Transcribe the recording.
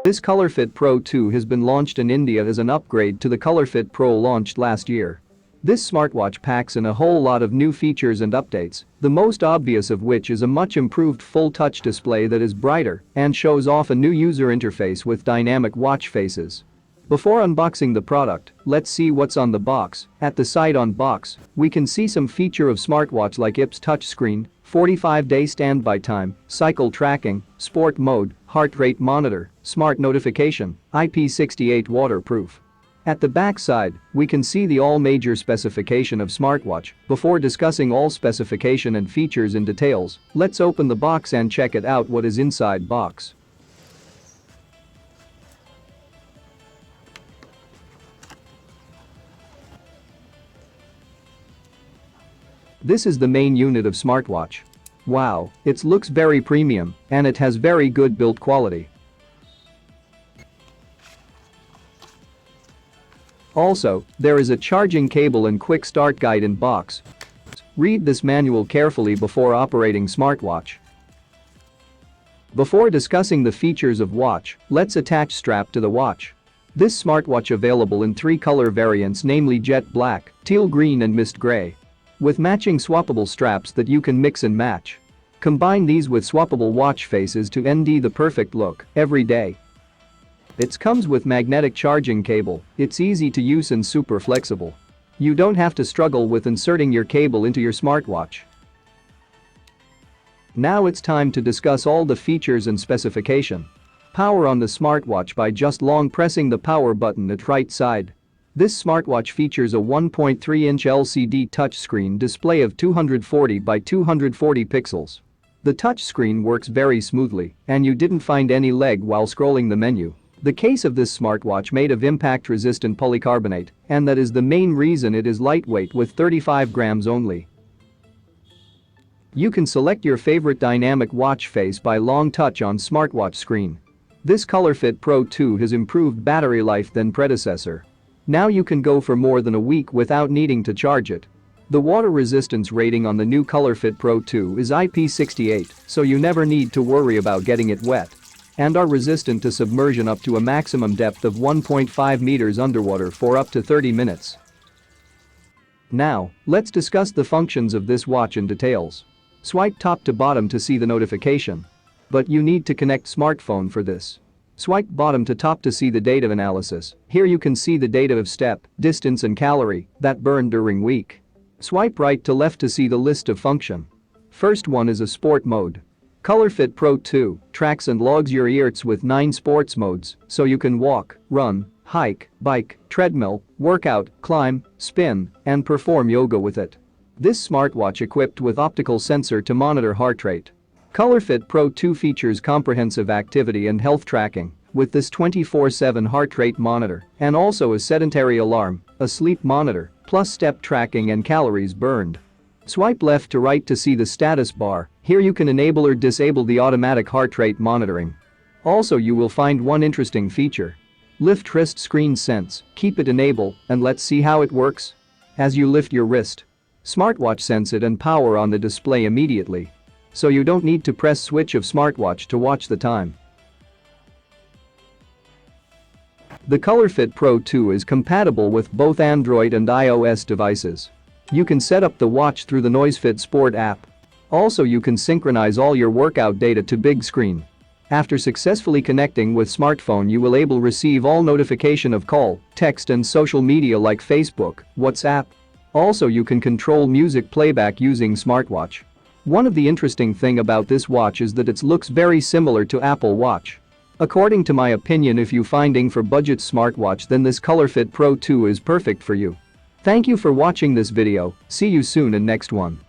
This ColorFit Pro 2 has been launched in India as an upgrade to the ColorFit Pro launched last year. This smartwatch packs in a whole lot of new features and updates, the most obvious of which is a much improved full-touch display that is brighter and shows off a new user interface with dynamic watch faces. Before unboxing the product, let's see what's on the box. At the side on box, we can see some feature of smartwatch like IPS touchscreen, 45-day standby time, cycle tracking, sport mode, heart rate monitor, smart notification, IP68 waterproof. At the back side, we can see the all major specification of smartwatch. Before discussing all specification and features in details, let's open the box and check it out what is inside box. This is the main unit of smartwatch. Wow, it looks very premium and it has very good build quality. Also, there is a charging cable and quick start guide in box. Read this manual carefully before operating smartwatch. Before discussing the features of watch, let's attach strap to the watch. This smartwatch available in 3 color variants, namely jet black, teal green and mist gray. With matching swappable straps that you can mix and match. Combine these with swappable watch faces to ND the perfect look every day. It comes with magnetic charging cable, it's easy to use and super flexible. You don't have to struggle with inserting your cable into your smartwatch. Now it's time to discuss all the features and specification. Power on the smartwatch by just long pressing the power button at right side. This smartwatch features a 1.3-inch LCD touchscreen display of 240 by 240 pixels. The touchscreen works very smoothly and you didn't find any lag while scrolling the menu. The case of this smartwatch made of impact-resistant polycarbonate, and that is the main reason it is lightweight with 35 grams only. You can select your favorite dynamic watch face by long touch on smartwatch screen. This ColorFit Pro 2 has improved battery life than predecessor. Now you can go for more than a week without needing to charge it. The water resistance rating on the new ColorFit Pro 2 is IP68, so you never need to worry about getting it wet. And are resistant to submersion up to a maximum depth of 1.5 meters underwater for up to 30 minutes. Now, let's discuss the functions of this watch in details. Swipe top to bottom to see the notification. But you need to connect smartphone for this. Swipe bottom to top to see the data analysis. Here you can see the data of step, distance and calorie that burned during week. Swipe right to left to see the list of function. First one is a sport mode. ColorFit Pro 2 tracks and logs your ERTs with 9 sports modes, so you can walk, run, hike, bike, treadmill, workout, climb, spin, and perform yoga with it. This smartwatch equipped with optical sensor to monitor heart rate. ColorFit Pro 2 features comprehensive activity and health tracking with this 24/7 heart rate monitor and also a sedentary alarm, a sleep monitor, plus step tracking and calories burned. Swipe left to right to see the status bar. Here you can enable or disable the automatic heart rate monitoring. Also you will find one interesting feature. Lift wrist screen sense, keep it enabled and let's see how it works. As you lift your wrist, smartwatch sense it and power on the display immediately. So you don't need to press switch of smartwatch to watch the time. The ColorFit Pro 2 is compatible with both Android and iOS devices. You can set up the watch through the NoiseFit Sport app. Also you can synchronize all your workout data to big screen. After successfully connecting with smartphone you will able receive all notification of call, text and social media like Facebook, WhatsApp. Also you can control music playback using smartwatch. One of the interesting thing about this watch is that it looks very similar to Apple Watch. According to my opinion, if you finding for budget smartwatch, then this ColorFit Pro 2 is perfect for you. Thank you for watching this video, see you soon in next one.